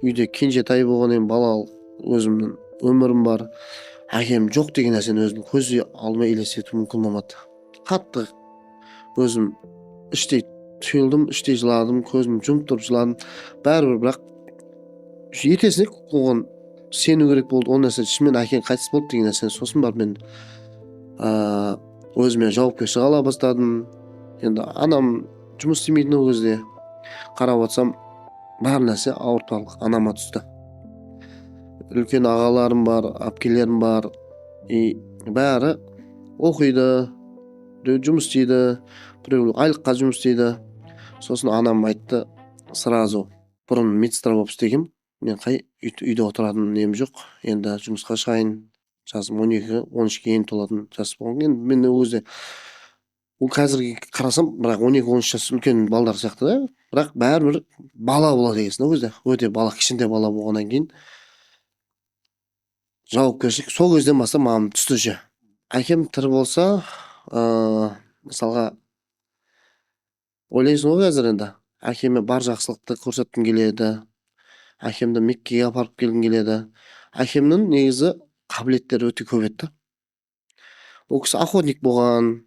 үйде кенжетай болғаннан балалық өзімнің өмірім бар. Әкем жоқ деген нәрсені өзім көз алдыма елестету мүмкін болмады. Қатты өзім іштей түйілдім, іштей жыладым, көзім жұмып тұрып жыладым. Бәрібір бірақ ертесіне оған сену керек болды. ол нәрсе шынымен әкең қайтыс болды деген нәрсені сосын барып мен өзіме жауапкершілік ала бастадым. Енді анам жұмыс істемейтін ол кезде. Қарап отырсам бар нәрсе ауыртпалық анама түсті. Үлкен ағаларым бар, әпкелерім бар. И бәрі оқиды, біреу жұмыс істейді, біреу айлыққа жұмыс істейді. Сосын анам айтты сразу, бұрын медсестра болып істегем, мен үйде отыратын нем жоқ, енді жұмысқа шығайын. Жасым 12-13-ге енді толатын жас болған. Енді мен ол кезде ол қазірге қарасам, бірақ 12-13 жас үлкен балдар сияқты да, бірақ бәрібір бала болады екенсің ол кезде. Өте бала, кішкентай бала болғаннан кейін жауапкершілік сол кезден бастап маған түсті же. Әкем тірі болса, мысалға ойлайсың ғой қазір енді әкеме бар жақсылықты көрсеткім келеді, әкемді Меккеге апарып келгім келеді. Әкемнің негізі қабілеттері өте көп еді. Ол кісі охотник болған,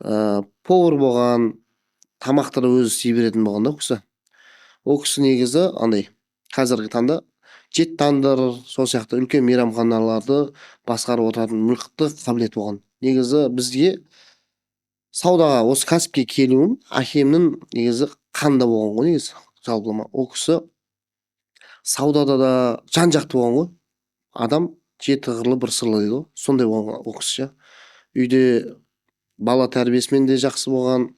повар болған, тамақтарды өзі істей беретін болған да ол кісі. Ол кісі негізі андай қазіргі таңда жет тандыр, сол сияқты үлкен мейрамханаларды басқарып отыратын мықты қабілет болған. Негізі бізге саудаға осы кәсіпке келуім әкемнің негізі қанда болған ғой негізі. Жалпылама ол кісі саудада да жан жақты болған ғой. Адам жеті қырлы бір сырлы дейді ғой. Сондай болған ол кісі. Үйде бала тәрбиесімен де жақсы болған.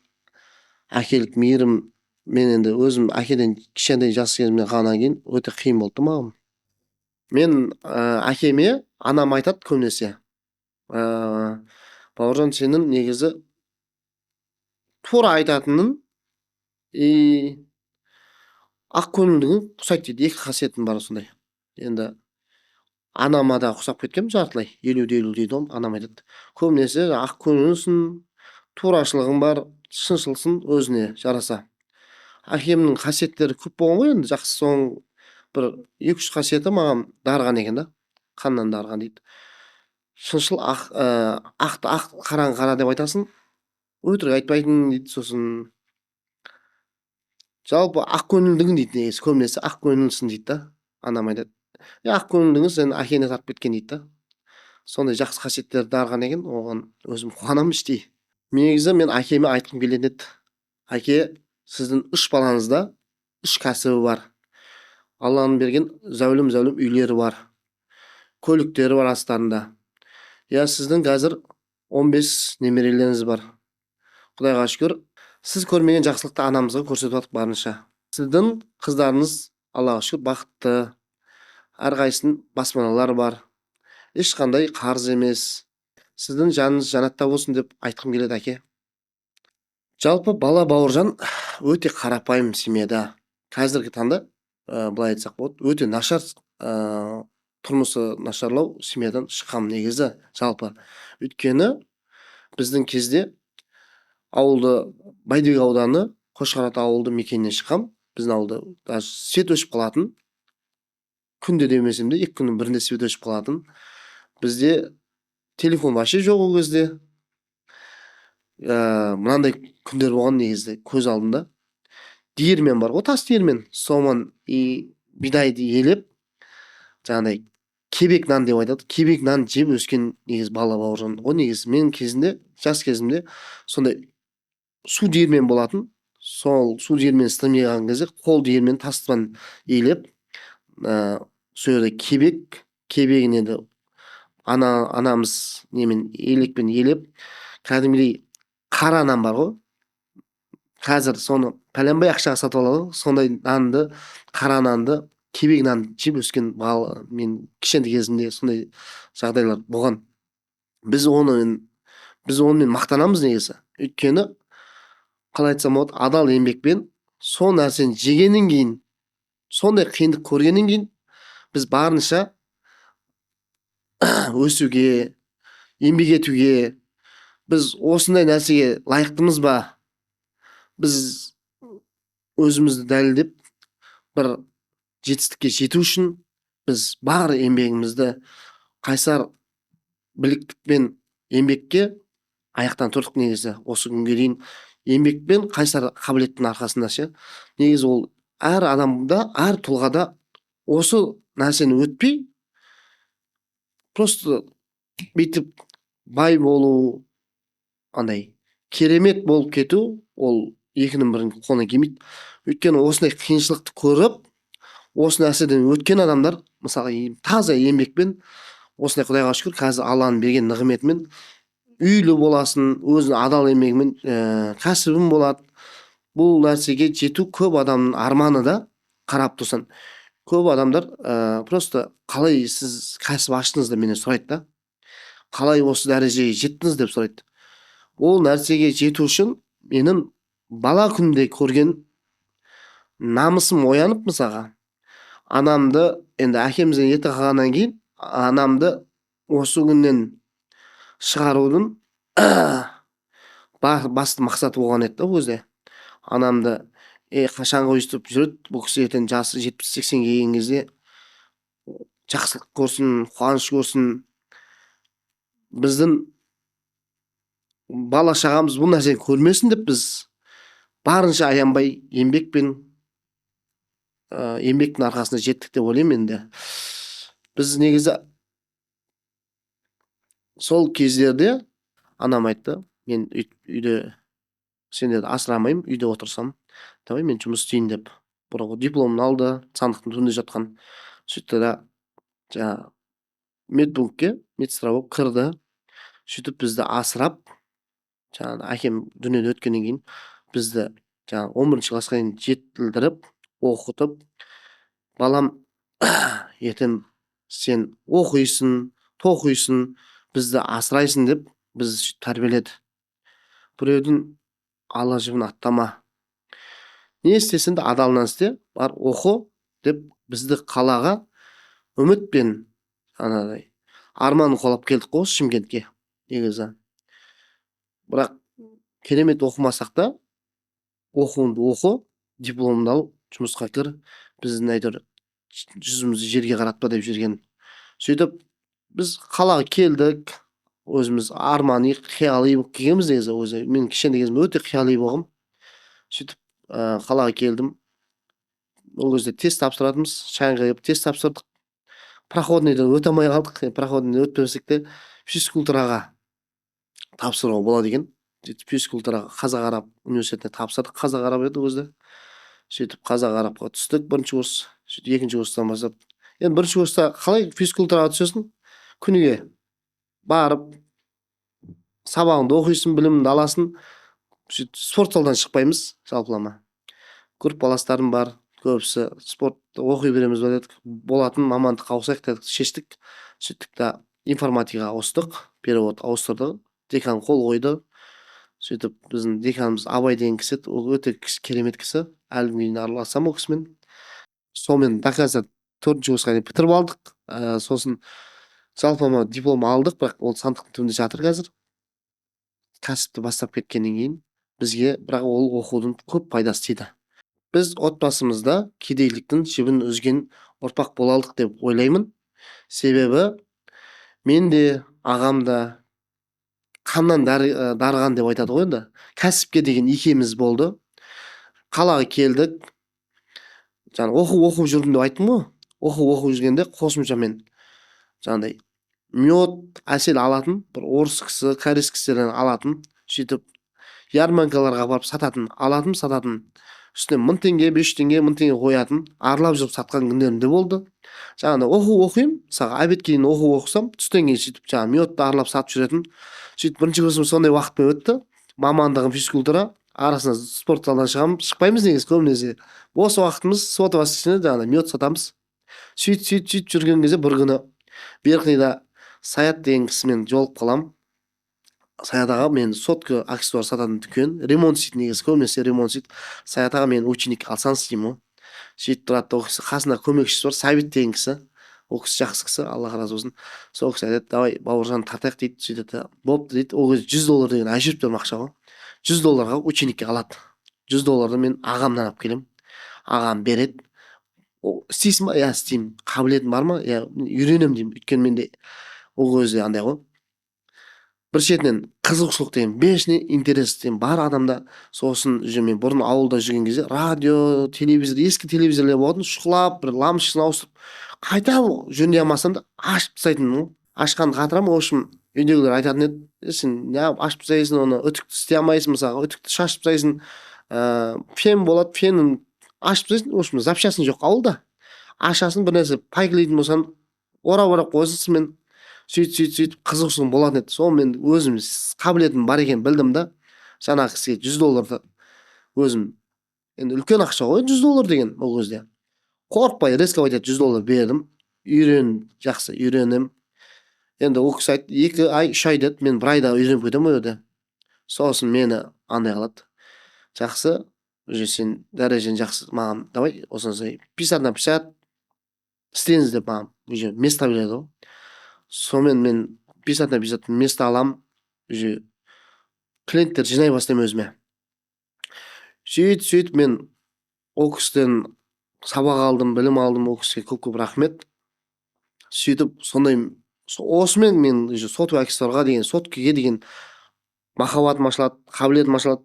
Әкелік мейірім, мен енді өзім әкеден кішкентай жас кезімнен қалғаннан кейін өте қиын болды маған. Мен әкеме анам айтады көбінесе, бауыржан, сенің негізі тура айтатының ақ көңілдігің ұқсайды дейді. Екі қасиетім бар сондай. Енді анама да ұқсап кеткем жартылай, 50-50 дейді ғой. Анам айтады көбінесе ақ көңілсің, турашылығың бар, шыншылсың, өзіне жараса. Әкемнің қасиеттері көп болған ғой, енді жақсы. Соң бір 2-3 қасиеті маған дарыған екен да, қаннан дарыған дейді. Шыншыл, ақты ақ, қараң қара деп айтасың, өтірік айтпайтын дейді. Сосын жалпы ақ көңілдігің дейді, негізі көбінесе ақ көңілсің дейді да. Анам айтады, ақ көңілдігің сен әкеңе тартып кеткен дейді да. Сондай жақсы қасиеттер дарыған екен, оған өзім қуанамын іштей. Негізі мен әкеме айтқым келетін еді. Әке, сіздің 3 балаңызда 3 кәсібі бар. Алланың берген зәулім үйлері бар, көліктері бар астарында. Сіздің қазір 15 немерелеріңіз бар. Құдайға шүкір, сіз көрмеген жақсылықты анамызға көрсетіп жатық барынша. Сіздің қыздарыңыз Аллаға шүкір бақытты, әрқайсының баспаналары бар, ешқандай қарыз емес. Сіздің жаныңыз жанатта болсын деп айтқым келеді әке. Жалпы бала Бауыржан өте қарапайым семьяда. Қазіргі таңда былай айтсақ болады, өте нашар, тұрмысы нашарлау семьядан шыққам негізі жалпы. Өйткені біздің кезде ауылды, Байдыбек ауданы Қошқарат ауылды мекенінен шыққам. Біздің ауылда даже свет өшіп қалатын. Күнде демесем де 2 күннің бірінде свет өшіп қалатын. Бізде телефон вообще жоқ ол кезде. Мынандай күндер болған негізі көз алдымда. Диірмен бар ғой, тас диірмен. Соған бидайды елеп, жаңағыдай кебек нан деп айтады. Кебек нан жеп өскен негізі бала Бауыржан ғой. Негізі мен кезінде, жас кезімде сондай су диірмен болатын. Сол су диірмен істемей қалған кезде қол диірмен тастан елеп, сол жерде кебегін енді анамыз немен елекпен елеп, кәдімгідей қара нан бар ғой. Қазір соны пәленбай ақшаға сатып алады. Сондай нанды, қара нанды, кебек нан жеп өскен бала. Мен кішкентай кезімде сондай жағдайлар болған. Біз онымен мақтанамыз негізі. Өйткені қалай айтсам болады, адал еңбекпен сол нәрсені жегеннен кейін, сондай қиындық көргеннен кейін біз барынша өсуге, еңбек етуге, біз осындай нәрсеге лайықтымыз ба? Біз өзімізді дәлелдеп бір жетістікке жету үшін біз бар еңбегімізді қайсар біліктікпен еңбекке аяқтан тұрдық негізі осы күнге дейін еңбекпен қайсар қабілеттің арқасында ше. Негізі ол әр адамда, әр тұлғада осы нәрсені өтпей просто бүйтіп бай болу, андай керемет болып кету, ол екінің бірінің қолынан келмейді. Өйткені осындай қиыншылықты көріп, осы нәрседен өткен адамдар, мысалы таза еңбекпен, осындай Құдайға шүкір, қазір Алланың берген нығметімен үйлі боласың, өзің адал еңбегімен кәсібің болады. Бұл нәрсеге жету көп адамның арманы да. Қарап тұрсаң, көп адамдар просто қалай сіз кәсіп аштыңыз деп менен сұрайды да, қалай осы дәрежеге жеттіңіз деп сұрайды. Ол нәрсеге жету үшін менің бала күнде көрген намысым оянып, мысалға анамды, енді әкемізден ерте қалғаннан кейін анамды осы күннен шығарудың басты мақсаты болған еді да өзі. Анамды қашанғы өйстіп жүреді, бұл кісі ертең жасы 70-80 келген кезде жақсылық көрсін, қуаныш көрсін, біздің бала шағамыз бұл нәрсені көрмесін деп біз барынша аянбай еңбекпен еңбектің арқасында жеттік деп ойлаймын. Енді біз негізі сол кездерде анам айтты, мен үйде сендерді асырамаймын, үйде отырсам, давай мен жұмыс істейін деп. Бұрынғы дипломын алды, сандықтың түбінде жатқан. Сөйтті да жаңағы медпунктке медсестра болып кірді. Сөйтіп бізді асырап, жаңағы әкем дүниеден өткеннен кейін бізді жаңағы 11-ші классқа дейін жетілдіріп, оқытып, балам, ертең сен оқисың, тоқисың, бізді асырайсың деп бізді сөйтіп тәрбиеледі. Біреудің ала жібін аттама, не істесін де адалынан істе, бар оқы деп бізді қалаға үмітпен анадай арманын қолап келдік қой Шымкентке негізі. Бірақ керемет оқымасақ та, оқуыңды оқы, дипломыңды ал, жұмысқа кір, біздің әйтеуір жүзімізді жерге қаратпа деп жүрген. Сөйтіп біз қалаға келдік, өзіміз армани, қияли болып келгенбіз негізі. Өзі мен кішкентай кезімде өте қияли болғым. Сөйтіп қалаға келдім. Ол кезде тест тапсыратынбыз, шаңғы қойып тест тапсырдық. Проходныйдан өте алмай қалдық. Проходныйдан өтпесек те физкультураға тапсыруға болады екен. Физкультураға Қазақ Араб университетіне тапсырдық. Қазақ Араб еді өзі. Сөйтіп Қазақ Арабқа түстік бірінші курс. Сөйтіп екінші курстан бастап. Енді бірінші курста қалай физкультураға түсесің? Күніге барып сабағыңды оқисың, біліміңді аласың. Сөйтіп спорт залдан шықпаймыз жалпылама. Группаластарым бар, көбісі спорт оқи береміз ба дедік. Болатын мамандыққа ауысайық дедік, шештік. Сөйттік та информатикаға ауыстық, перевод ауыстырдық. Декан қол қойды. Сөйтіп біздің деканымыз Абай деген кісі, ол өте керемет кісі. Әлі күнге дейін араласам ол кісімен. Сонымен до конца 4-ші курсқа дейін бітіріп алдық. Сосын жалпыма диплом алдық, бірақ ол сандықтың түбінде жатыр қазір. Кәсіпті бастап кеткеннен кейін бізге бірақ ол оқудың көп пайдасы тиді. Біз отбасымызда кедейліктің жібін үзген ұрпақ бола алдық деп ойлаймын. Себебі мен де, ағам да қаннан дарыған деп айтады ғой енді. Кәсіпке деген икеміз болды. Қалаға келдік. Жаңа оқып жүрдім деп айттым ғой. Оқып жүргенде қосымша мен жаңағыдай мед әсел алатын, бір орыс кісі, кореец кісілерден алатын, сөйтіп ярмаркаларға барып сататын, алатын, сататын. Үстіне 1000 теңге, 500 теңге, 1000 теңге қоятын, аралап жүріп сатқан күндерім де болды. Жаңағыдай оқимын, мысалы обедке дейін оқысам, түстен кейін сөйтіп жаңағы медті аралап сатып жүретін. Сөйтіп бірінші курсым сондай уақытпен өтті. Мамандығым физкультура, арасында спорт залдан шықпаймыз негізі көбінесе. Бос уақытымыз сотовый ішінде жаңағыдай мед сатамыз. Сөйтіп жүрген кезде бір күні Верхнийда Саят деген кісімен жолығып қалам. Саят аға мен сотка аксессуар сататын дүкен, ремонт істейді негізі, көбінесе ремонт істейді. Саят аға мен ученик алсаңыз деймін ғой. Сөйтіп тұрады, ол кісі қасында көмекшісі бар, Сәбит деген кісі. Ол кісі жақсы кісі, Аллах разы болсын. Сол кісі айтады, давай бауыржан тартайық дейді. Сөйтеді, бопты дейді. Ол кезде $100 деген әжептәуір ақша ғой. $100 ученикке алады. $100 мен ағамнан алып келемін. Ағам береді. істейсің ба? Иә, істеймін. Қабілетім бар ма? Иә, үйренемін деймін. Өйткені менде ол кезде андай ғой. Бір шетінен қызығушылық деген, бешеный интерес деген бар адамда. Сосын уже мен бұрын ауылда жүрген кезде радио, телевизор, ескі телевизорлар болатын, шұқылап, бір лампочкасын ауыстырып, қайта жөндей алмасам да ашып тастайтынмын ғой. Ашқанды қатырамын. В общем, үйдегілер айтатын еді, сен неғып ашып тастайсың оны, үтікті істей алмайсың, мысалы, үтікті шашып тастайсың, фен болады, фенін ашып тастайсың. В общем, запчастың жоқ ауылда. Ашасың, бір нәрсе пайкалайтын болсаң, орап қойсың, мен сөйтіп қызығушылығым болатын еді. Сол мен өзім қабілетім бар екенін білдім да. Жаңағы кісіге $100 өзім, енді үлкен ақша ғой $100 деген ол кезде. Қорықпай рисковать етіп $100 бердім. Жақсы үйренем. Енді ол кісі айтты, 2 ай 3 ай деді, мен 1 айда үйреніп кетемін ол жерде. Сосын мені андай қылады, жақсы, уже сен дәрежең жақсы, маған давай осындай 50 на 50 істеңіз деп маған уже место береді ғой. Сонымен мен 50 на 50 место аламын, уже клиенттер жинай бастаймын өзіме. Сөйтіп мен ол кісіден сабақ алдым, білім алдым. Ол кісіге көп рахмет. Сөйтіп сондай, осымен мен уже сотовый аксессуарға деген, соткіге деген махаббатым ашылады, қабілетім ашылады.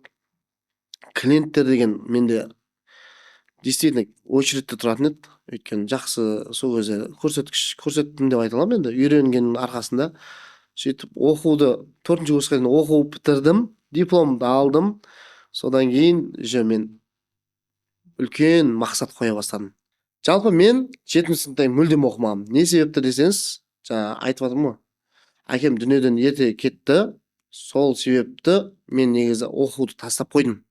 Клиенттер деген менде действительно очередьте тұратын еді. Өйткені жақсы сол кезде көрсеттім деп айта аламын. Енді үйренгеннің арқасында сөйтіп оқуды 4-ші курсқа дейін оқып бітірдім, дипломды алдым. Содан кейін уже мен үлкен мақсат қоя бастадым. Жалпы мен 7-ші сыныпта мүлдем оқымағанмын. Не себепті десеңіз, жаңа айтып жатырмын ғой, әкем дүниеден ерте кетті. Сол себепті мен негізі оқуды тастап қойдым.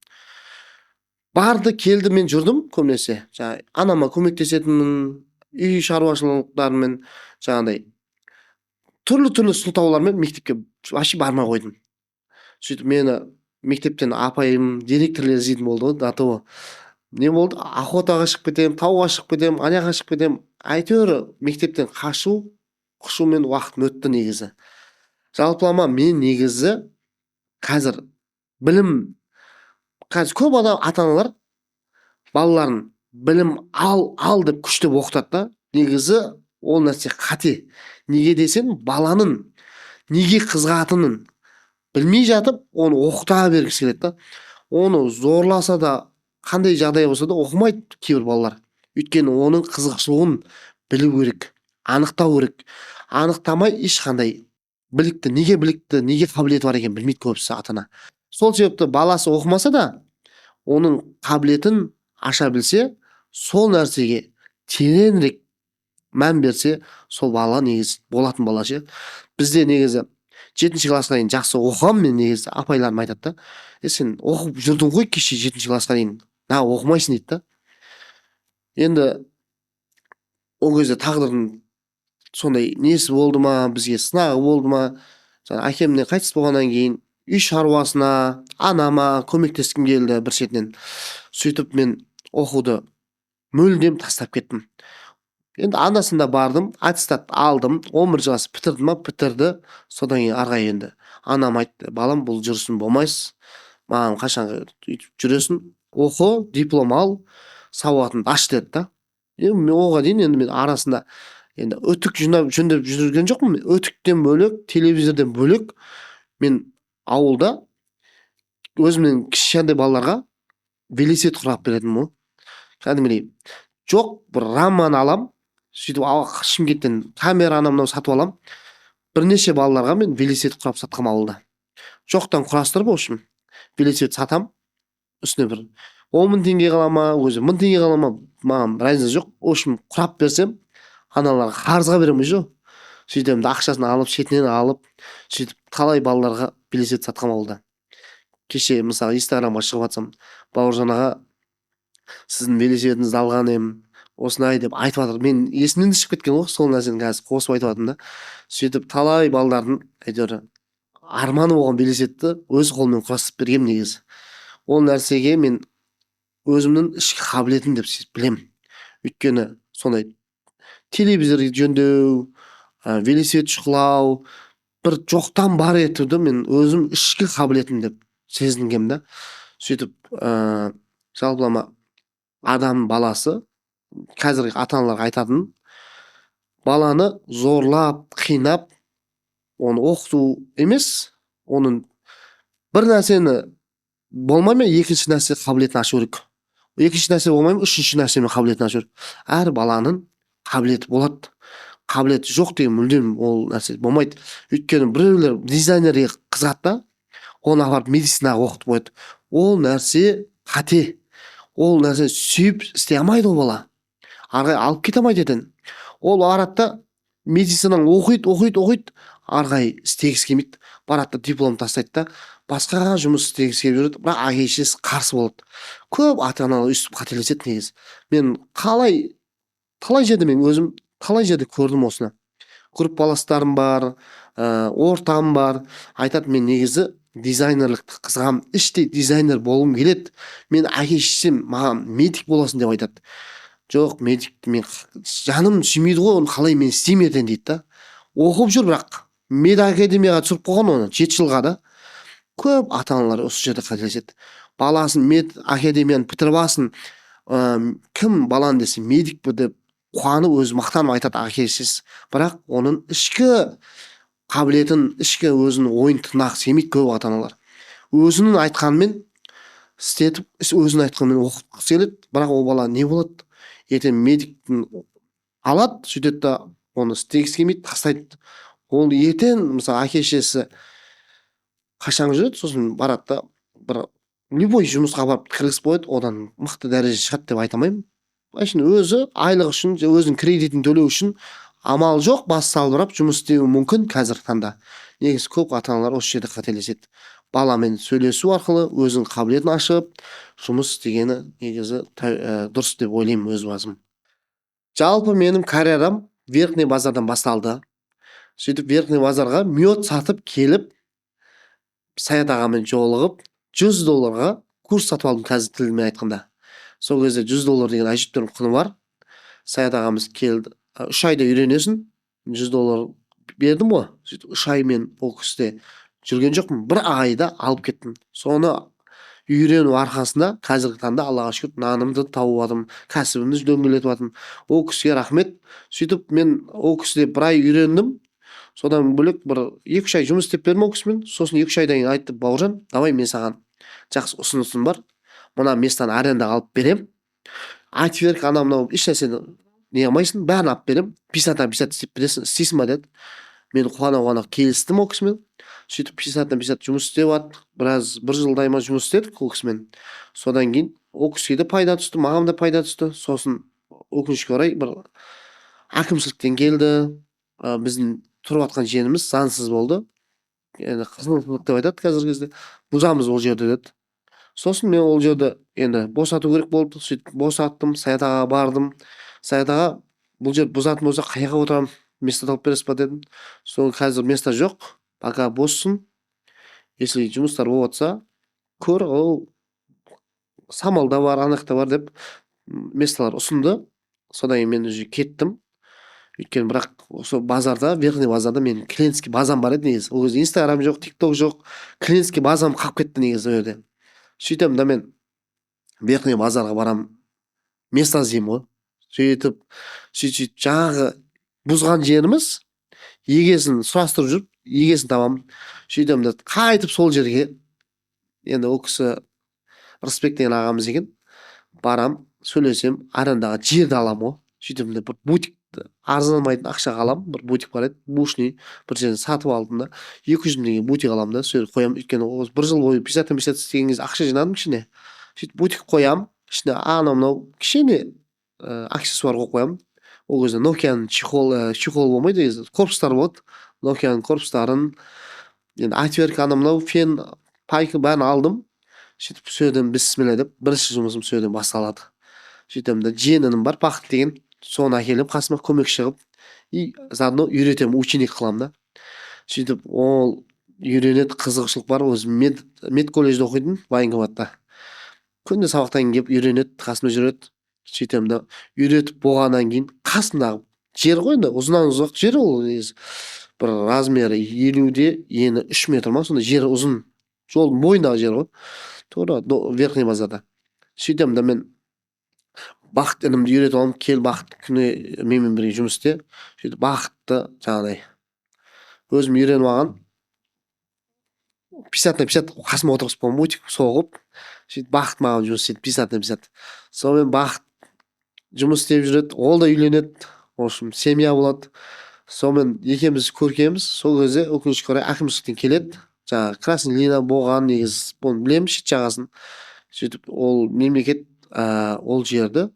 Барды келді, мен жүрдім көбінесе. Жаңа анама көмектесетінмін, үй шаруашылықтарымен, жаңағыдай түрлі сылтаулармен мектепке вообще бармай қойдым. Сөйтіп мені мектептен апайым, директорлар іздейтін болды ғой, до того. Не болды? Охотаға шығып кетемін, тауға шығып кетемін, аяққа шығып кетемін. Әйтеуір мектептен қашумен уақытым өтті негізі. Жалпылама мен негізі қазір көп адам, ата-аналар балаларын білім ал деп күштеп оқытады да. Негізі ол нәрсе қате. Неге десең, баланың неге қызығатынын білмей жатып, оны оқыта бергісі келеді да. Оны зорласа да, қандай жағдай болса да оқымайды кейбір балалар. Өйткені оның қызықшылығын білу керек, анықтау керек. Анықтамай ешқандай неге қабілеті бар екенін білмейді көбісі ата-ана. Сол себепті баласы оқымаса да, оның қабілетін аша білсе, сол нәрсеге тереңірек мән берсе, сол бала негізі болатын бала ше. Бізде негізі 7-ші классқа дейін жақсы оқығам мен, негізі апайларым айтады да, сен оқып жүрдің ғой кеше 7-ші классқа дейін, оқымайсың дейді да. Енді ол кезде тағдырдың сондай несі болды ма, бізге сынағы болды ма. Жаңа әкемнен қайтыс болғаннан кейін үй шаруасына, анама көмектескім келді бір шетінен. Сөйтіп мен оқуды мүлдем тастап кеттім. Енді анасында бардым, аттестат алдым, 11 класс бітірді. Содан кейін арғай енді анам айтты, балам, бұл жүрісің болмайсыз, маған қашанғы жүресің, оқы, диплом ал, сауатыңды аш деді да. Мен оған дейін енді мен арасында енді үтік жөндеп жүрген жоқпын. Үтіктен бөлек, телевизордан бөлек мен ауылда өзімнің кішкентай балаларға велосипед құрап беретінмін ғой. Кәдімгідей жоқ, бір раманы алам, сөйтіп Шымкенттен камера анамнан сатып алам. Бірнеше балаларға мен велосипед құрап сатқам ауылда. Жоқтан құрастырып, в общем, велосипед сатам. Үстіне бір 10.000 теңге қалама, өзі 1000 теңге қалама, маған разница жоқ. В общем, құрап берсем, аналарға қарызға беремін же. Сөйтем, ақшасын алып, шетінен алып, сөйтіп талай балаларға велосипед сатқам ауылда. Кеше мысалы Инстаграмға шығып атсам, Бауыржан аға, сіздің велосипедіңізді алған ем, осындай деп айтып жатыр. Мен есімнен шығып кеткен ғой, сол нәрсені қазір қосып айтып жатырмын да. Сөйтіп талай балалардың әйтеуір арманы болған велосипедті өз қолыммен құрастырып бергем негізі. Ол нәрсеге мен өзімнің ішкі қабілетім деп білемін. Өйткені сондай телевизор жөндеу, велосипед шұқылау, бір жоқтан бар етуді мен өзім ішкі қабілетім деп сезінгем да. Сөйтіп жалпылама адам баласы қазіргі ата-аналарға айтатыным, баланы зорлап, қинап, оны оқыту емес, оның бір нәрсені болмай ма, екінші нәрсе қабілетін ашу керек. Екінші нәрсе болмай ма, үшінші нәрсемен қабілетін ашу керек. Әр баланың қабілеті болады. Қабілеті жоқ деген мүлдем ол нәрсе болмайды. Өйткені біреулер дизайнерге қызығады да, оны апарып медицинаға оқытып қояды. Ол нәрсе қате. Ол нәрсе сүйіп істей алмайды ол бала. Арғай алып кете алмайды етін. Ол барады да медицинаның оқиды, арғай істегісі келмейді. Барады да диплом тастайды да басқа жұмыс істегісі келіп жүреді, бірақ әке-шешесі қарсы болады. Көп ата-аналар өстіп қателеседі негізі. Мен талай жерде мен өзім талай жерде көрдім осыны. Группаластарым бар, ортам бар. Айтады, мен негізі дизайнерлікті қызығам, іштей дизайнер болғым келеді. Мен әке-шешем маған медик боласың деп айтады. Жоқ, медикті мен жаным сүймейді ғой, оны қалай мен істеймін ертең дейді да. Оқып жүр, бірақ медакадемияға түсіріп қойған оны 7 жылға да. Көп ата-аналар осы жерде қателеседі. Баласын медакадемияны бітіріп алсын, кім баланы десе медик деп қуанып өзі мақтанып айтады әке-шешесі. Бірақ оның ішкі қабілетін, ішкі өзінің ойын тыңдағысы келмейді көп ата-аналар. Өзінің айтқанымен істетіп, өзінің айтқанымен оқытқысы келеді, бірақ ол бала не болады? Ертең медиктің алады, сөйтеді да оны істегісі келмейді, тастайды. Ол ертең мысалы әке-шешесі қашан жүреді, сосын барады да бір любой жұмысқа барып кіргізіп қояды, одан мықты дәреже шығады деп айта алмаймын. Өзі айлық үшін, өзінің кредитін төлеу үшін амал жоқ, бас салбырап жұмыс істеуі мүмкін қазіргі таңда. Негізі көп ата-аналар осы жерде қателеседі. Баламен сөйлесу арқылы өзінің қабілетін ашып, жұмыс істегені негізі дұрыс деп ойлаймын өз басым. Жалпы менің карьерам Верхний базардан басталды. Сөйтіп Верхний базарға мед сатып келіп, Саят ағамен жолығып, $100 курс сатып алдым, қазір тілмен айтқанда. Сол кезде $100 деген әжептәуір құны бар. Саят ағамыз келді. 3 айда үйренесің, $100 бердім ғой. Сөйтіп 3 ай мен ол кісіде жүрген жоқпын. 1 айда алып кеттім. Соны үйрену арқасында қазіргі таңда Аллаға шүкір нанымды тауып алдым, кәсібімді дөңгелетіп алдым. Ол кісіге рахмет. Сөйтіп мен ол кісіде 1 ай үйрендім. Содан бөлек бір 2-3 ай жұмыс істеп бердім ол кісімен. Сосын 2-3 айдан кейін айтты, бауыржан, давай мен саған жақсы ұсынысым бар. Мына местаны арендаға алып берем. Айтверк ана мынау еш нәрсені не алмайсың, бәрін алып берем. 50-50 істеп бересің, істейсің ба деді. Мен қуана келістім ол кісімен. Сөйтіп 50-50 жұмыс істеп аттық. Біраз 1 жылдай ма жұмыс істедік ол кісімен. Содан кейін ол кісіге де пайда түсті, маған да пайда түсті. Сосын өкінішке орай бір әкімшіліктен келді. Біздің тұрып атқан жеріміз заңсыз болды. Енді қызылшылық деп айтады қазіргі кезде. Бұзамыз ол жерді деді. Сосын мен ол жерді енді босату керек болды. Сөйтіп босаттым, Саят ағаға бардым. Саят аға, бұл жер бұзатын болса қаяққа отырамын? Место тауып бересіз ба дедім. Сол қазір место жоқ, пока боссын. Если жұмыстар болып жатса, көр, ол самалда бар, анақта бар деп месталар ұсынды. Содан кейін мен уже кеттім. Өйткені бірақ осы базарда, Верхний базарда мен клиентский базам бар еді негізі. Ол кезде Инстаграм жоқ, ТикТок жоқ. Клиентский базам қалып кетті негізі ол жерде. Сөйтем да мен Верхний базарға барам, место іздеймін ғой. Сөйтіп жаңағы бұзған жеріміз егесін сұрастырып жүріп, егесін табамын. Сөйтем да қайтып сол жерге, енді ол кісі Рысбек деген ағамыз екен, барам, сөйлесем, арендаға жерді алам ғой. Сөйтем да бір бутик арзанмайтын ақшаға алам, бір бутик бар еді, бушный, бір жерден сатып алдым да, 200 мың деген бутик алам да, сөйтіп қоям. Өйткені 1 жыл бойы 50-50 істеген кезде ақша жинадым кішкене. Сөйтіп бутик қоям, ішіне мынау кішкене аксессуар қойып қоям. Ол кезде Nokia'ның чехол болмайды, корпустар болады. Nokia'ның корпустарын, енді айтверк мынау фен, пайка бәрін алдым. Сөйтіп сөйдім, бисмилля деп, бірінші жұмысым сөйдім басталады. Сөйтем да жиенім бар, Бақыт деген, соны әкеліп қасыма көмекші қылып, и заодно үйретем, ученик қылам да. Сөйтіп ол үйренеді, қызығушылық бар. Өзі мед колледжде оқитын, Военкоматта. Күнде сабақтан келіп үйренеді, қасымда жүреді. Сөйтем да үйретіп болғаннан кейін қасындағы жер ғой, енді ұзыннан ұзақ жер ол негізі. Бір размері 50-де, ені 3 метр ма, сонда жері ұзын. Жолдың бойындағы жер ғой. Тура Верхний базарда. Сөйтем да мен Бақыт інімді үйретіп алып кел бақыт күні менімен бірге жұмыс істе. Сөйтіп бақытты жаңағыдай өзім үйреніп алған 50 на 50 қасыма отырғызып қойған мультик соғып, сөйтіп бақыт маған жұмыс істейді 50 на 50. Сонымен бақыт жұмыс істеп жүреді, ол да үйленеді, в общем семья болады. Сонымен екеуміз көркеміз. Сол кезде өкінішке орай әкімшіліктен келеді, жаңағы красный линия болған, негізі оны білеміз шет жағасын. Сөйтіп ол мемлекет ол жерді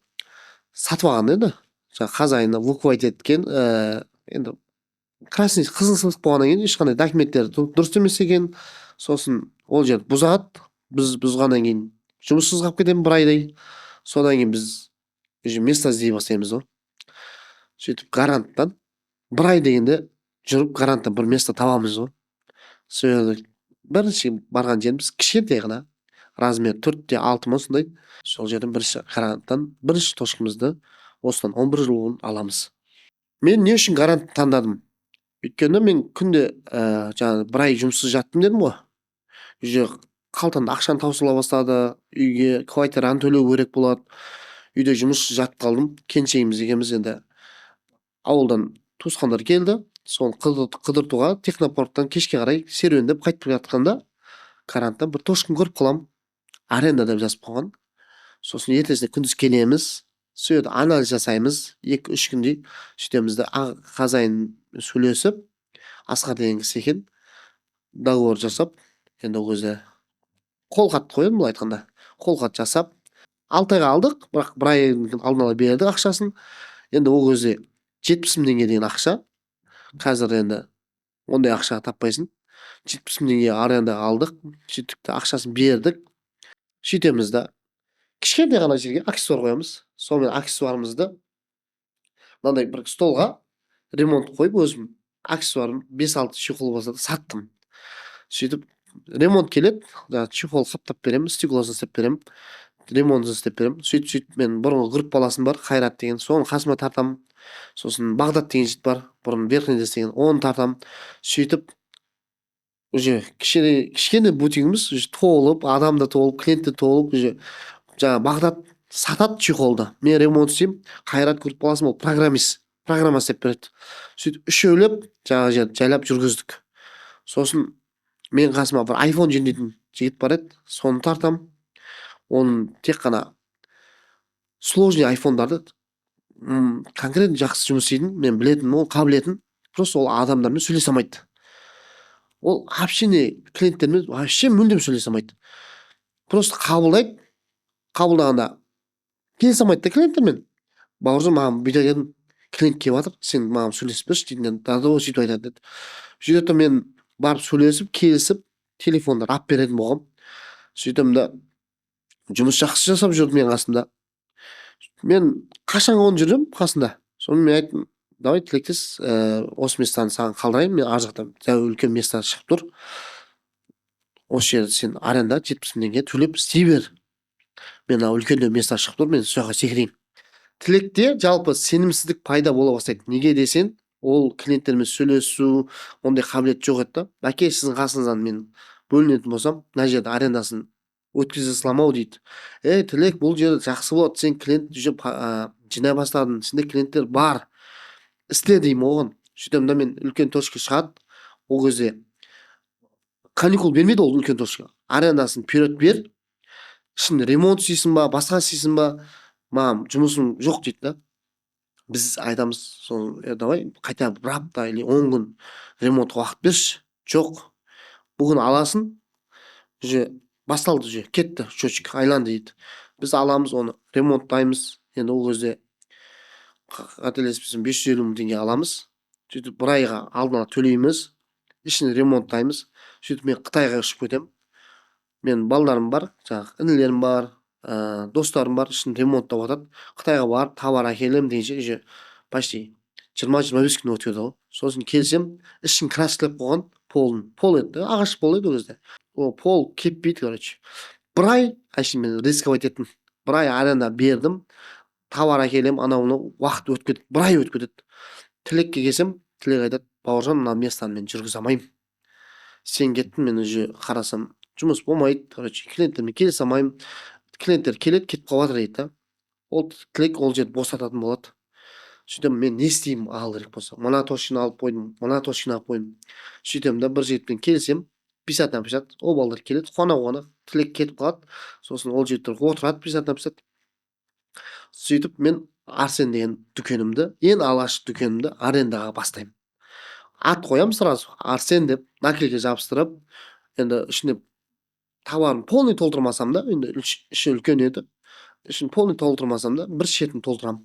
сатып алған енді, жаңағы хозяина выкупать еткен. Енді красный қызыл сызық болғаннан кейін ешқандай документтері дұрыс емес екен. Сосын ол жерді бұзады, біз бұзғаннан кейін жұмыссыз қалып кетемін бір айдай. Содан кейін біз уже место іздей бастаймыз ғой. Сөйтіп гаранттан бір ай дегенде жүріп гаранттан бір место табамыз ғой. Сол бірінші барған жеріміз кішкентай ғана, размер 4-6 ма сондай. Сол жерден бірінші гаранттан бірінші точкамызды осыдан 11 жыл бұрын аламыз. Мен не үшін гарант таңдадым? Өйткені мен күнде жаңағы бір ай жұмыссыз жаттым дедім ғой. Уже қалтамда ақшаны таусыла бастады, үйге квартираны төлеу керек болады. Үйде жұмыссыз жатып қалдым. Келіншегіміз екеуміз енді ауылдан туысқандар келді. Соны қыдыртуға технопарктан кешке қарай серуендеп қайтып келе жатқанда гаранттан бір точканы көріп қаламын. Аренда деп жазып қойған. Сосын ертесіне күндіз келеміз, сөйтіп анализ жасаймыз, 2-3 күндей сөйтеміз де хозяин сөйлесіп, Асқар деген кісі екен, договор жасап, енді ол кезде қолхат қойып былай айтқанда, қолхат жасап 6 айға алдық, бірақ бір айдың алдын ала бердік ақшасын. Енді ол кезде 70 мың теңге деген ақша. Қазір енді ондай ақша таппайсың. 70 мың теңге арендаға алдық, сөйтіп ақшасын бердік. Сөйтеміз де кішкентай ғана жерге аксессуар қоямыз. Сонымен аксессуарымызды мынандай бір столға ремонт қойып, өзім аксессуарын 5-6 чехол болса да саттым. Сөйтіп ремонт келеді, жаңағы чехол қаптап беремін, стеклосын істеп беремін, ремонтын істеп беремін. Сөйтіп мен бұрынғы групп баласым бар, Қайрат деген, соны қасыма тартамын. Сосын Бағдат деген жігіт бар, бұрын Верхний деген, оны тартамын. Сөйтіп уже кішкене бутигіміз уже толып, адамда толып, клиентте толып, уже жаңағы Бағдат сатады чехолды, мен ремонт істеймін. Қайрат групп баласым, ол программист, программа істеп береді. Сөйтіп үшеулеп жаңағы жерді жайлап жүргіздік. Сосын мен қасыма бір iPhone жөндейтін жігіт бар еді, соны тартамын. Оның тек қана сложный айфондарды конкретно жақсы жұмыс істейтін, мен білетін, ол қабілетін, просто ол адамдармен сөйлесе алмайды. Ол общение клиенттермен вообще мүлдем сөйлесе алмайды. Просто қабылдайды, қабылдағанда келісе алмайды да клиенттермен. Бауыржан, маған бүйтетін клиент келіп жатыр, сен маған сөйлесіп берші дейтін, да сөйтіп айтады деді. Сөйтіп мен барып сөйлесіп, келісіп, телефондар алып беретін болғам. Сөйтем да жұмыс жақсы жасап жүрді менің қасымда. Мен қашан оны жүрем қасында. Соны мен айттым, давай тілектес, осы местаны саған қалдырайын, мен ар жақта үлкен место шығып тұр. Осы жерді сен аренда 70 мың теңге төлеп істей бер. Мен үлкен место шығып тұр, мен сол жаққа секірейін. Тілекте жалпы сенімсіздік пайда бола бастайды. Неге десең, ол клиенттермен сөйлесу, ондай қабілет жоқ еді да. Бәке, сіздің қасыңыздан мен бөлінетін болсам, мына жерде арендасын өткізе саламау дейді. Тілек, бұл жерде жақсы болады, сен клиент жинай бастадың, сенде клиенттер бар, істе деймін оған. Сөйтем да мен үлкен точка шығады, ол кезде каникул бермейді ол үлкен точка. Арендасын вперед бер, ішінде ремонт істейсің ба, басқа істейсің ба, маған жұмысым жоқ дейді да. Біз айтамыз, давай қайта бір апта или 10 күн ремонтқа уақыт берші. Жоқ, бүгін аласың, уже басталды, уже кетті, счетчик айланды дейді. Біз аламыз оны, ремонттаймыз. Енді ол кезде қателеспесем 550 мың теңге аламыз. Сөйтіп бір айға алдын ала төлейміз, ішін ремонттаймыз. Сөйтіп мен Қытайға ұшып кетемін. Мен балдарым бар, жаңағы інілерім бар, достарым бар, ішін ремонттап жатады. Қытайға барып товар әкелем дегенше уже почти 20-25 күн өтеді ғой. Сосын келсем, ішін краскілеп қойған, пол еді, ағаш пол еді ол кезде. Ол пол кеппейді, короче. Бір ай мен рисковать еттім. Бір ай аренда бердім, товар әкелем, анау уақыт өтіп кетеді, бір ай өтіп кетеді. Тілекке келсем, тілек айтады, Бауыржан, мына местаны мен жүргізе алмаймын. Сен кеттің, мен уже қарасам, жұмыс болмайды, короче, клиенттермен келісе алмаймын. Клиенттер келеді, кетіп қалып жатыр дейді да. ол тілек ол жерді босататын болады. Сөйтемін, мен не істеймін ал керек болса, мына точканы алып қойдым, мына точканы алып қойдым. Сөйтемін да бір жігітпен келісемін, 50 на 50, ол балдар келеді, қуана тілек кетіп қалады. Сосын ол жігіттер отырады 50 на 50. Сөйтіп мен Арсен деген дүкенімді, ең алғашқы дүкенімді арендаға бастаймын. Ат қоямын сразу, Арсен деп, накелге жабыстырып, енді ішіне товарын полный толтырмасам да, енді іші үлкен еді, ішін полный толтырмасам да, бір шетін толтырамын.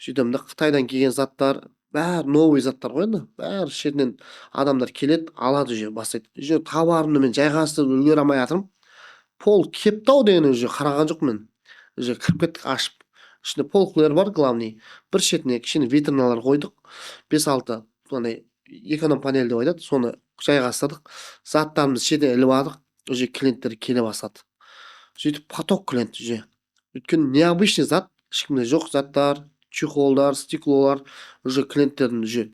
Сөйтемін да, Қытайдан келген заттар, бәрі новый заттар ғой енді, бәрі шетінен адамдар келеді, алады, уже бастайды. Уже товарымды мен жайғастырып үлгере алмай жатырмын. Пол кепті ау деген уже қараған жоқпын мен. Уже кіріп кеттік ашып. Ішінде полкілер бар главный. Бір шетіне кішкене витриналар қойдық. 5-6 андай эконом панель деп айтады, соны жайғастырдық. Заттарымызды шетіне іліп алдық. Уже клиенттер келе бастады. Сөйтіп поток клиент уже. Өйткені необычный зат, ешкімде жоқ заттар, чехолдар, стеклолар уже клиенттердің уже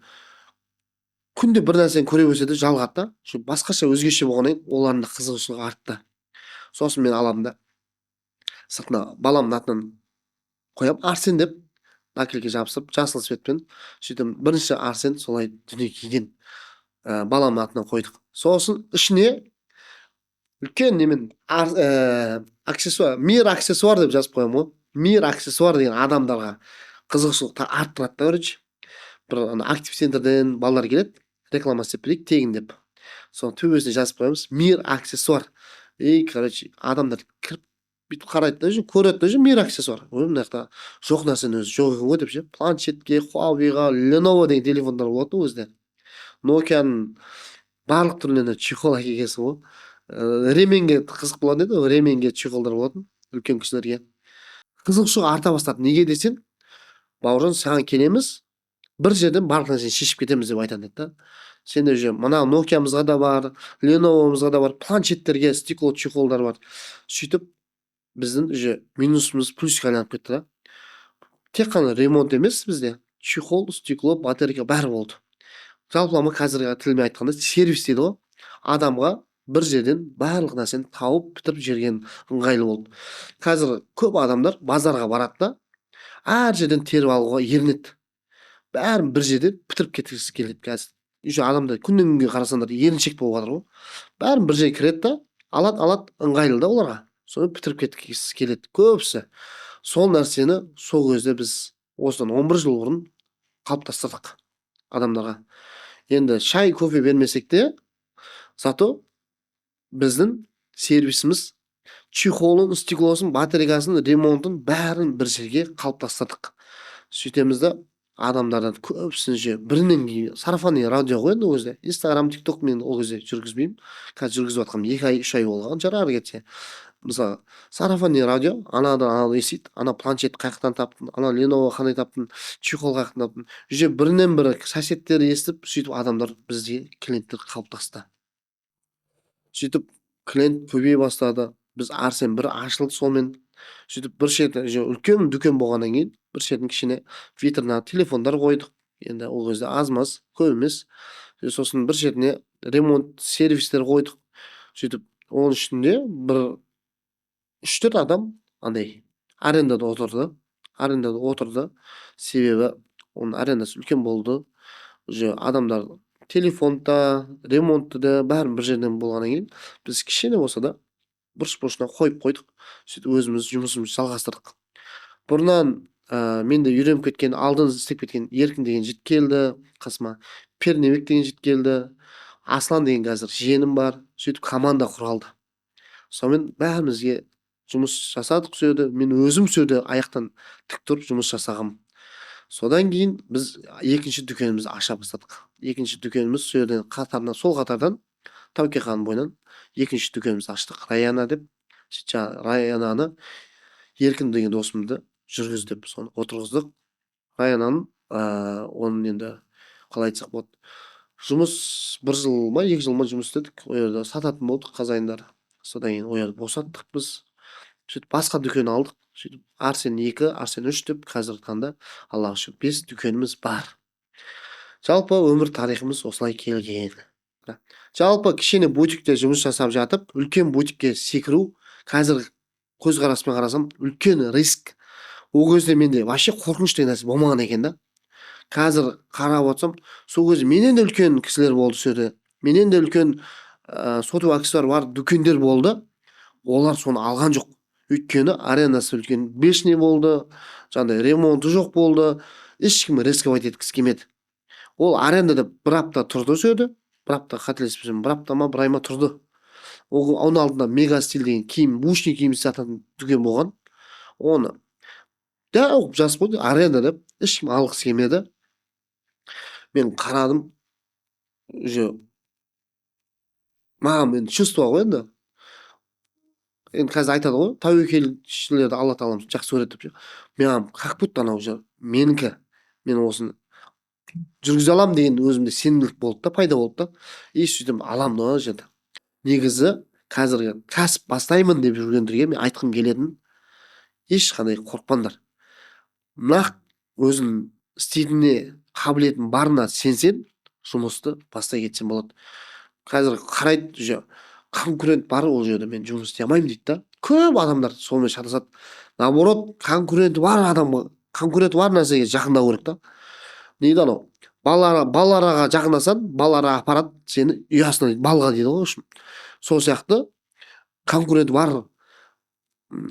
күнде бір нәрсені көре берсе де жалығады да. Şu басқаша өзгеше болғаннан кейін олардың да қызығушылығы артты. Сосын мен аламын да сыртына баламның атынан қоямын, Арсен деп накелге жабыстырып, жасыл цветпен. Сөйтіп бірінші Арсен солай дүниеге келген баламның атынан қойдық. Сосын ішіне үлкен немен аксессуар, мир аксессуар деп жазып қоямын ғой. Мир аксессуар деген адамдарға қызығушылықты арттырады да, короче. Бір актив центрден балалар келеді, реклама істеп берейік тегін деп. Соны төбесіне жазып қоямыз, мир аксессуар. Короче, адамдар кіріп бүйтіп қарайды да, көреді да, мир аксессуар. Мына жақта жоқ нәрсенің өзі жоқ екен ғой деп ше. Планшетке, Huawei'ға, Lenovo деген телефондар болады өзінде. Nokia'ның барлық түрлеріне чехол әкелгенсің ғой. Ременге қызық болады еді, ременге чехолдар болатын, үлкен кісілерге. Қызығушылық арта бастады. Неге десең, бауыржан, саған келеміз, бір жерден барлық нәрсені шешіп кетеміз деп айтады да. Сенде уже мына Nokia'мызға да бар, Lenovo'мызға да бар, планшеттерге стекло чехолдар бар. Сөйтіп біздің уже минусымыз плюсқа айналып кетті да. Тек қана ремонт емес бізде, чехол, стекло, батарейка бәрі болды. Жалпылама қазіргі тілмен айтқанда сервис дейді ғой. Адамға бір жерден барлық нәрсені тауып бітіріп жерген ыңғайлы болды. Қазір көп адамдар базарға барады да, әр жерден теріп алуға ерінеді. Бәрін бір жерден бітіріп кеткісі келеді қазір. Уже адамдар күннен күнге қарасаңдар еріншек болып жатыр ғой. Бәрін бір жерге кіреді да, алады, ыңғайлы да оларға. Соны бітіріп кеткісі келеді көбісі. Сол нәрсені сол кезде біз осыдан 11 жыл бұрын қалыптастырдық адамдарға. Енді шай, кофе бермесек те, зато біздің сервисіміз чехолын, стеклосын, батарейкасын, ремонтын бәрін бір жерге қалыптастырдық. Сөйтеміз да адамдардан көбісін бірінен кейін сарафанный радио ғой енді өзі. Инстаграм, тикток мен ол кезде жүргізбеймін. Қазір жүргізіп жатқаным 2 ай, 3 ай болған жарар кетсе. Мысалы, сарафанный радио, анадан естиді, ана планшет қаяқтан таптың, ана Lenovo қандай таптың, чехол қаяқтан таптың. Уже бірінен бірі соседтер естіп, сөйтіп адамдар бізде клиенттер қалыптасты. Сөйтіп клиент көбейе бастады. Біз Арсен бір ашылды сонымен. Сөйтіп бір шеті үлкен дүкен болғаннан кейін, бір шетін кішкене витрина телефондар қойдық. Енді ол кезде аз-маз, көп емес. Сосын бір шетіне ремонт сервистер қойдық. Сөйтіп оның ішінде бір 3-4 адам андай арендада отырды. Себебі оның арендасы үлкен болды. Уже адамдар телефонда, ремонтты да бәрін бір жерден болғаннан кейін, біз кішкене болса да бұрыш-бұрышына қойып қойдық. Сөйтіп өзіміз жұмысымызды жалғастырдық. Бұрыннан менде үйреніп кеткен, алдын істеп кеткен Еркін деген жігіт келді қасыма. Пернебек деген жігіт келді. Аслан деген қазір жиенім бар. Сөйтіп команда құралды. Сонымен бәрімізге жұмыс жасадық сөйді. Мен өзім сөйді аяқтан тік тұрып жұмыс жасағым. Содан кейін біз екінші дүкенімізді аша бастадық. Екінші дүкеніміз сөйден қатарынан, сол қатардан Тауке хан бойынан екінші дүкенімізді аштық. Раяна деп, Раянаны Еркін деген досымды жүргіздіп, соны отырғыздық. Раянаның оның енді қалай айтсақ болады. Жұмыс 1 жыл ма, 2 жыл ма жұмыс істедік. Ол жерде сататын болдық қазайындар. Содан кейін ол жерді босаттық біз. Сөйтіп басқа дүкен алдық. Сөйтіп Арсен 2, Арсен 3 деп қазіргі таңда Аллаға шүкір 5 дүкеніміз бар. Жалпы өмір тарихымыз осылай келген. Жалпы кішкене бутикте жұмыс жасап жатып, үлкен бутикке секіру қазір көзқараспен қарасам үлкен риск. Ол кезде менде вообще қорқыныштай нәрсе болмаған екен да. Қазір қарап отырсам, сол кезде менен де үлкен кісілер болды сол жерде. Менен де үлкен сотовый аксессуар бар дүкендер болды. Олар соны алған жоқ. Өйткені аренасы үлкен бешний болды, жаңағыдай ремонты жоқ болды. Ешкім рисковать еткісі келмеді. Ол арендада бір апта тұрды сол жерде. Бір апта қателеспесем, бір апта ма, бір ай ма тұрды. Оның алдында мега стиль деген киім, бушный киім сататын дүкен болған. Оны дәу жазып қойды аренда деп, ешкім алғысы келмеді. Мен қарадым, уже маған мен чувство ғой енді. Енді қазір айтады ғой, тәуекелшілерді Алла тағалам жақсы көреді деп. Маған как будто анау уже менікі. Мен осыны жүргізе аламын деген өзімде сенімділік болды да, пайда болды да. И сөйтіп аламын да жерде. Негізі қазіргі кәсіп бастаймын деп жүргендерге мен айтқым келетін, ешқандай қорықпаңдар. Нақ өзің істейтініне қабілетің барына сенсең, жұмысты бастай кетсең болады. Қазір қарайды, уже конкурент бар ол жерде, мен жұмыс істей алмаймын дейді да. Көп адамдар сонымен шатасады. Наоборот, конкуренті бар адамға, конкуренті бар нәрсеге жақындау керек та. Дейді анау, балараға жақындасаң, балара апарады сені ұясына дейді, балға дейді ғой. Сол сияқты конкурент бар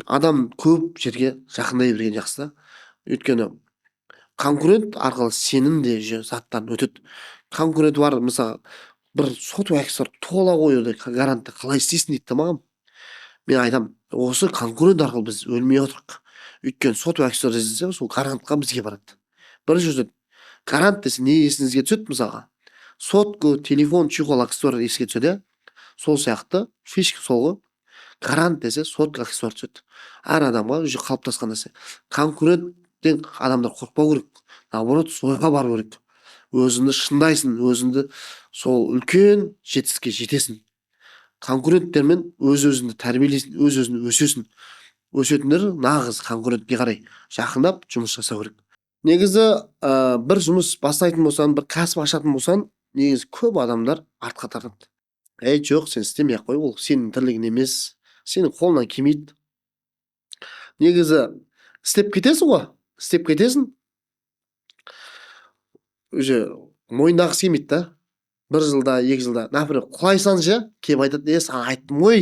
адам көп жерге жақындай берген жақсы да. Өйткені конкурент арқылы сенің де заттарын өтеді. Конкурент бар, мысалы, бір сотовый аксессуар тола қоюды гарантты қалай істейсің дейді маған. Мен айтам, осы конкурент арқылы біз өлмей отырық. Өйткені сотовый аксессуар іздесе, сол гарантқа бізге барады. Бірінші сөз, гарант десе не есіңізге түседі мысалға? Сотку, телефон, чехол аксессуар еске түседі. Сол сияқты фишка сол ғой. Гарант десе сотка аксессуар түседі. Әр адамға уже қалыптасқан нәрсе. Конкуренттен адамдар қорықпау керек. Наоборот, сойға бару керек. Өзіңді шындайсың, өзіңді сол үлкен жетістікке жетесің. Конкуренттермен өз-өзіңді тәрбиелейсің, өз-өзіңді өсесің. Өсетіндер нағыз конкурентке қарай жақындап жұмыс жасау керек. Негізі бір жұмыс бастайтын болсаң, бір кәсіп ашатын болсаң, негізі көп адамдар артқа тартады. Жоқ, сен істемей ақ қой, ол сенің тірлігің емес, сенің қолыңнан келмейді. Негізі істеп кетесің ғой, істеп кетесің. Уже мойындағысы келмейді да. Бір жылда, 2 жылда, например, құлайсаң ше, келіп айтады, саған айттым ғой,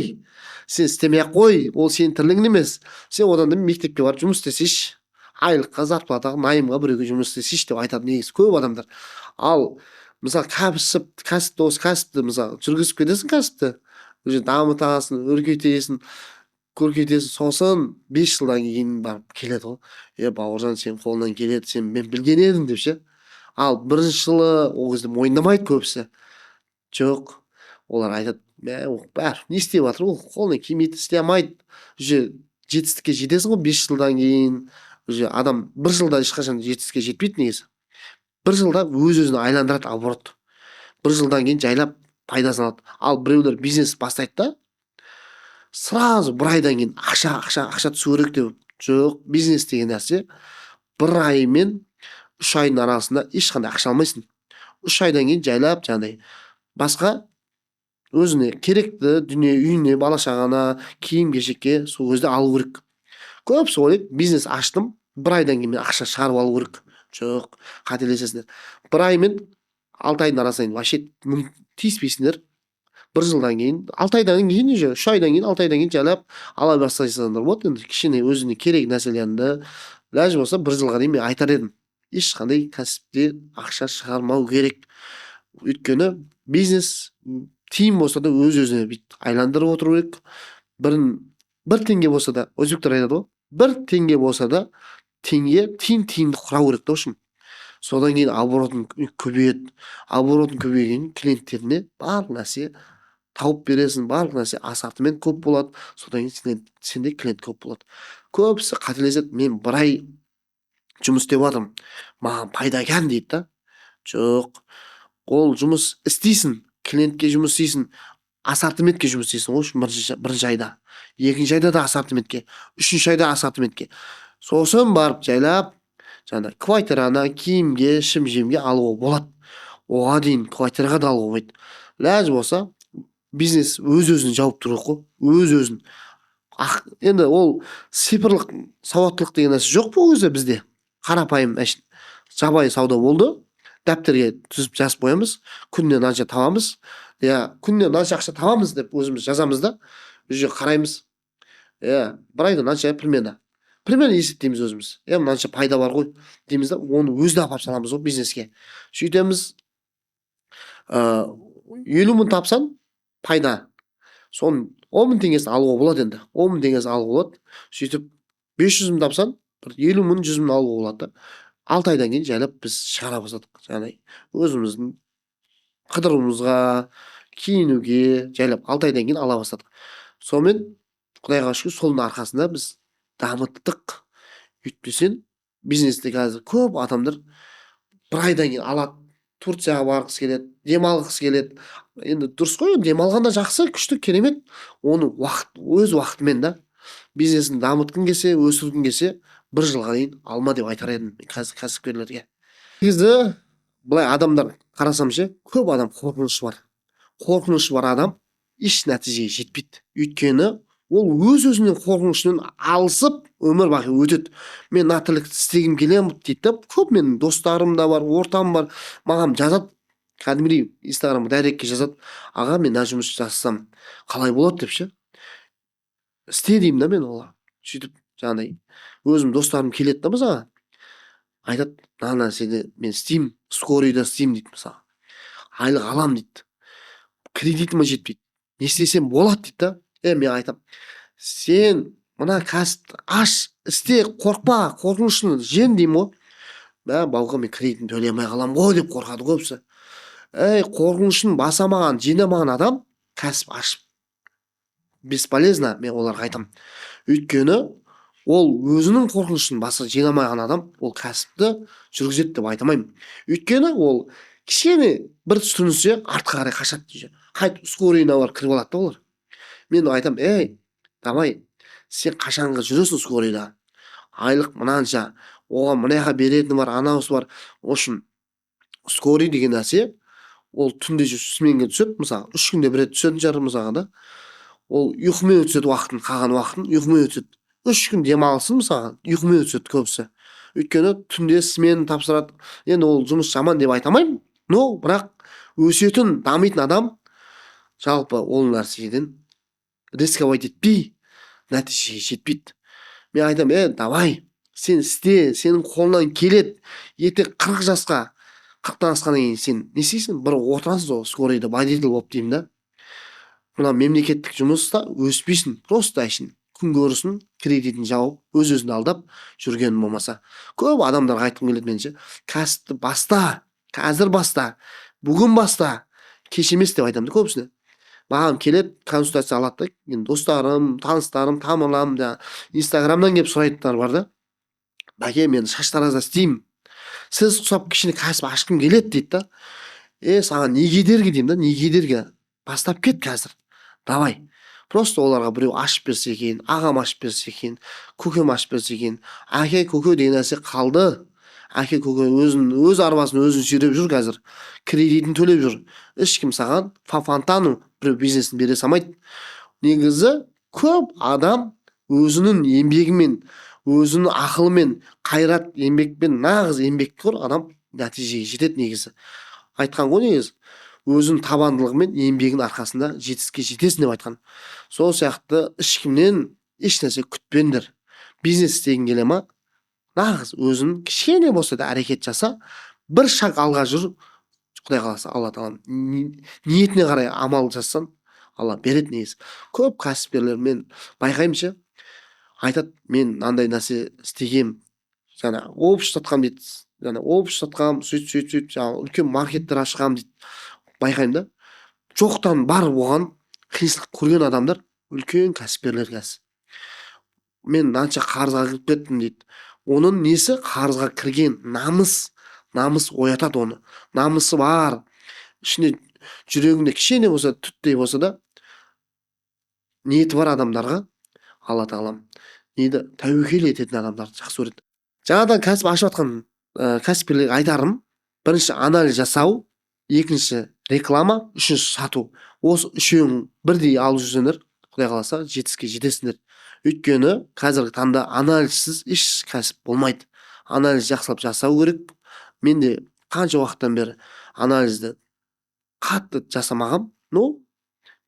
сен істемей ақ қой, ол сенің тірлігің емес. Сен одан да мектепке барып жұмыс істесейші, айлыққа, зарплатаға, найымға біреуге жұмыс істесейші деп айтады негізі көп адамдар. Ал мысалы кәсіпті мысалы жүргізіп кетесің, кәсіпті уже дамытасың, өркейтесің, сосын 5 жылдан кейін барып келеді ғой. Бауыржан, сен қолынан келеді, сен мен білген едім деп ше. Ал бірінші жылы ол кезде мойындамайды көбісі. Жоқ, олар айтады, бәрі не істеп жатыр, ол қолынан келмейді, істей алмайды. Уже жетістікке жетесің ғой 5 жылдан кейін. Уже адам 1 жылда ешқашан жетістікке жетпейді негізі. 1 жылда өз-өзіне айландырады оборот. 1 жылдан кейін жайлап пайдасын алады. Ал біреулер бизнес бастайды да, сразу 1 айдан кейін ақша түсу керек деп. Жоқ, бизнес деген нәрсе 1 ай мен 3 айдың арасында ешқандай ақша алмайсың. 3 айдан кейін жайлап жаңағыдай басқа өзіне керекті дүние, үйіне, бала шағана, киім-кешекке сол кезде алу керек. Көбісі ойлайды, бизнес аштым, 1 айдан кейін ақша шығарып алу керек. Жоқ, қателесесіңдер. 1 ай мен 6 айдың арасында вообще тиіспейсіңдер. 1 жылдан кейін, 6 айдан кейін, 3 айдан кейін, 6 айдан кейін жайлап ала бастайсыңдар. Вот енді кішкене өзіне керек нәрселерді, ләжім болса 1 жылға дейін мен айтар едім. Ешқандай кәсіпте ақша шығармау керек. Өйткені бизнес тиын болса да өз-өзіне бүйтіп айландырып отыру керек. 1 теңге болса да, өзбектер айтады ғой, 1 теңге болса да тиынды құрау керек да. Содан кейін оборотын көбейеді. Оборотын көбейген клиенттеріне барлық нәрсе тауып бересің, барлық нәрсе ассортимент көп болады. Содан кейін сенде клиент көп болады. Көбісі қателеседі, мен 1 ай жұмыс істеп жатырмын, маған пайда екен дейді да. Жоқ, ол жұмыс істейсің, клиентке жұмыс істейсің, ассортиментке жұмыс істейсің ғой бірінші айда, 2-ші айда да ассортиментке, 3-ші айда ассортиментке. Сосын барып жайлап жаңа квартираны, киімге, ішім-жемге алуға болады. Оған дейін квартираға да алуға болмайды. Ләжім болса бизнес өз-өзін жауып тұру қой, өз-өзін. Енді ол цифрлық сауаттылық деген нәрсе жоқ бұл кезде бізде. Қарапайым жабайы сауда болды. Дәптерге түзіп жазып қоямыз. Күніне мынанша табамыз. Күніне мынанша ақша табамыз деп өзіміз жазамыз да. Бұл жерге қараймыз. Бір айда мынанша примерно. Примерно есептейміз өзіміз. Мынанша пайда бар ғой дейміз да, оны өзіне апарып саламыз ғой бизнеске. Сөйтеміз. 50 мың тапсан пайда. Соның 10 мың теңгесін алуға болады енді. 10 мың теңгесін алуға болады. Сөйтіп 500 мың тапсан, 50 мың, 100 мың алуға болады да. 6 айдан кейін жайлап біз шығара бастадық. Яғни өзіміздің қыдыруымызға, киінуге жайлап 6 айдан кейін ала бастадық. Сонымен Құдайға шүкір, соның арқасында біз дамыттық. Өйтпесең, бизнесте қазір көп адамдар бір айдан кейін алады. Турцияға барғысы келеді, демалғысы келеді. Енді дұрыс қой, демалғанда жақсы, күшті, керемет. Оны өз уақытымен да бизнесін дамытқың келсе, өсіргің келсе, бір жылға дейін алма деп айтар едім қазір кәсіпкерлерге. Негізі былай адамдар қарасам ше, көп адам қорқынышы бар. Қорқынышы бар адам еш нәтижеге жетпейді. Өйткені ол өз-өзінен қорқынышынан алысып өмір бақи өтеді. Мен мына тірлікті істегім келемін дейді. Көп менің достарым да бар, ортам бар. Маған жазады, кәдімгідей Инстаграмға дайректке жазады. Аға, мен мына жұмыс жасасам қалай болады деп ше. Істе деймін да мен оларға. Сөйтіп жаңағыдай өзім достарым келеді да мысалға. Айтады, мына нәрсені мен істеймін, скорыйда істеймін дейді мысалға. Айлық аламын дейді. Кредитіме жетпейді. Не істесем болады дейді да. Мен айтам, сен мына кәсіпті аш, істе, қорқпа, қорқынышын жем деймін ғой. Бауға, мен кредитін төлей алмай қалам ғой деп қорқады көбісі. Қорқынышын басамаған, жинамаған адам кәсіп ашып бесполезно, мен оларға айтам. Өйткені ол өзінің қорқынышын баса жинамаған адам ол кәсіпті жүргізеді деп айтамаймын. Өйткені ол кішкене бір түсінсе артқа қарай қашады. Қайт скорыйына бар кіріп алады да олар. Мен айтам, давай, сен қашанғы жүресің скорыйда? Айлық мынанша, оған мынаға беретіні бар, анауысы бар. Ошын скорый деген нәрсе, ол түнде сменге түседі, мысалы, 3 күнде бір рет түсетін шығар мысалға да. Ол ұйқымен өтседі уақытын, қалған уақытын ұйқымен өтседі. 3 күн демалсын мысалға, ұйқымен өтседі көбісі. Өйткені түнде смен тапсырады. Енді ол жұмыс жаман деп айтамаймын, но бірақ өсетін, дамитын адам жалпы ол нәрседен рисковать етпей нәтижеге жетпейді. Мен айтам, давай, сен істе, сенің қолынан келеді. Ертең 40 жасқа, 40-тан асқаннан кейін сен не істейсің? Бір отырасың сол скорыйда водитель болып деймін да. Мына мемлекеттік жұмыста өспейсің, просто әшін күн көрісін, кредитін жауып, өз-өзін алдап жүргенің болмаса. Көп адамдарға айтқым келеді меніңше, кәсіпті баста, қазір баста, бүгін баста, кеш емес деп айтамын да көбісіне. Маған келеді, консультация алады да, достарым, таныстарым, тамырларым, Инстаграмнан келіп сұрайтындар бар да. Бәке, мен шаш таразда істеймін. Сіз ұқсап кішкене кәсіп ашқым келеді дейді да. Саған не кедергі деймін да, не кедергі? Бастап кет қазір. Давай. Просто оларға біреу ашып берсе екен, ағам ашып берсе екен, көкем ашып берсе екен. Әке, көке деген нәрсе қалды. Әке, көке өз арбасын өзін сүйреп жүр қазір. Кредитін төлеп жүр. Ешкім саған фантану біреу бизнесін бере салмайды. Негізі көп адам өзінің еңбегімен, өзінің ақылымен, қайрат еңбекпен, нағыз еңбекқор адам нәтижеге жетеді негізі. Айтқан ғой негізі. Өзінің табандылығымен, еңбегінің арқасында жетістікке жетесің деп айтқан. Сол сияқты ешкімнен еш нәрсе күтпеңдер. Бизнес істегің келе ма? Нағыз өзің кішкене болса да әрекет жаса, бір шаг алға жүр. Құдай қаласа, Алла тағала ниетіне қарай амал жассан, Алла береді негізі. Көп кәсіпкерлер мен байқаймын, айтады, мен мынандай нәрсе істегем, жаңа общество сатқам дейді. Жаңа общество сатқам, сөйтіп, жаңа үлкен маркеттер ашқам дейді. Байқаймын да. Жоқтан бар оған қиыншылық көрген адамдар үлкен кәсіпкерлер қазір. Мен мынанша қарызға кіріп кеттім дейді. Оның несі? Қарызға кірген намыс оятады оны. Намысы бар. Ішіне жүрегінде кішкене болса, түттей болса да ниеті бар адамдарға Алла тағалам тәуекел ететін адамдарды жақсы көреді. Жаңадан кәсіп ашып жатқан кәсіпкерлерге айтарым, бірінші анализ жасау, екінші реклама, үшінші сату. Осы үшеуін бірдей алып жүрсеңдер, Құдай қаласа жетістікке жетесіңдер. Өйткені қазіргі таңда анализсіз еш кәсіп болмайды. Анализ жақсылап жасау керек. Мен де қанша уақыттан бері анализді қатты жасамағам.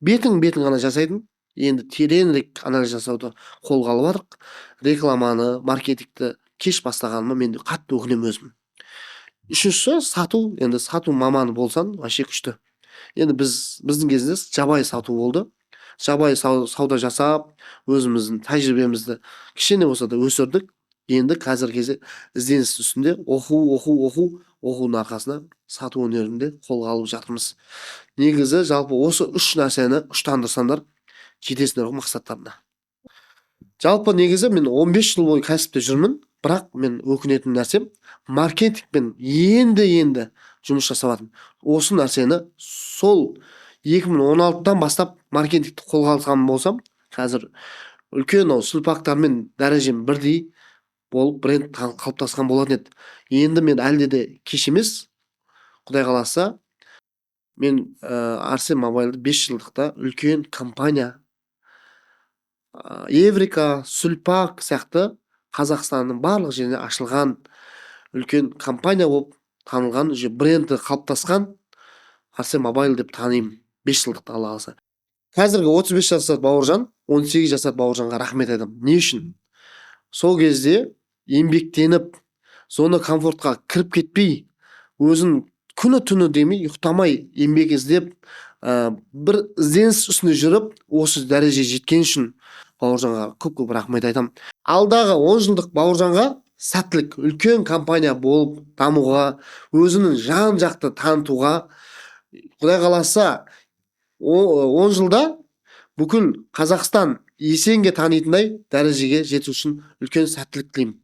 Бетін ғана жасайтын. Енді тереңірек анализ жасауды қолға алып жатырмық. Рекламаны, маркетингті кеш бастағаныма мен де қатты өкінемін өзім. Үшіншісі сату. Енді сату маманы болсан, вообще күшті. Енді біздің кезімізде жабайы сату болды. Жабайы сауда жасап, өзіміздің тәжірибемізді кішкене болса да өсірдік. Енді қазіргі кезде ізденіс үстінде оқудың арқасында сату өнерінде қолға алып жатырмыз. Негізі жалпы осы үш нәрсені ұштандырсаңдар жетесіңдер мақсаттарына. Жалпы негізі мен 15 жыл бойы кәсіпте жүрмін, бірақ мен өкінетін нәрсем маркетингпен енді жұмыс жасап жатырмын. Осы нәрсені сол 2016-дан бастап маркетингті қолға алған болсам, қазір үлкен сүлпақтармен дәрежем бірдей болып бренд қалыптасқан болатын еді. Енді мен әлде де кеш емес, Құдай қаласа, мен Арсен Мобайлды 5 жылдықта үлкен компания, Еврика, Сүлпак сияқты Қазақстанның барлық жеріне ашылған үлкен компания болып танылған, бренді қалыптасқан Арсен Мобайл деп танимын 5 жылдықта Алла қаласа. Қазіргі 35 жасар Бауыржан, 18 жасар Бауыржанға рахмет айтамын. Не үшін? Сол кезде еңбектеніп, зона комфортқа кіріп кетпей, өзін күні-түні демей, ұйықтамай еңбек іздеп, бір ізденіс үстінде жүріп, осы дәреже жеткен үшін Бауыржанға көп рахмет айтамын. Алдағы 10 жылдық Бауыржанға сәттілік, үлкен компания болып дамуға, өзінің жан-жақты танытуға, Құдай қаласа 10 жылда бүкіл Қазақстан есенге танитындай дәрежеге жету үшін үлкен сәттілік тілеймін.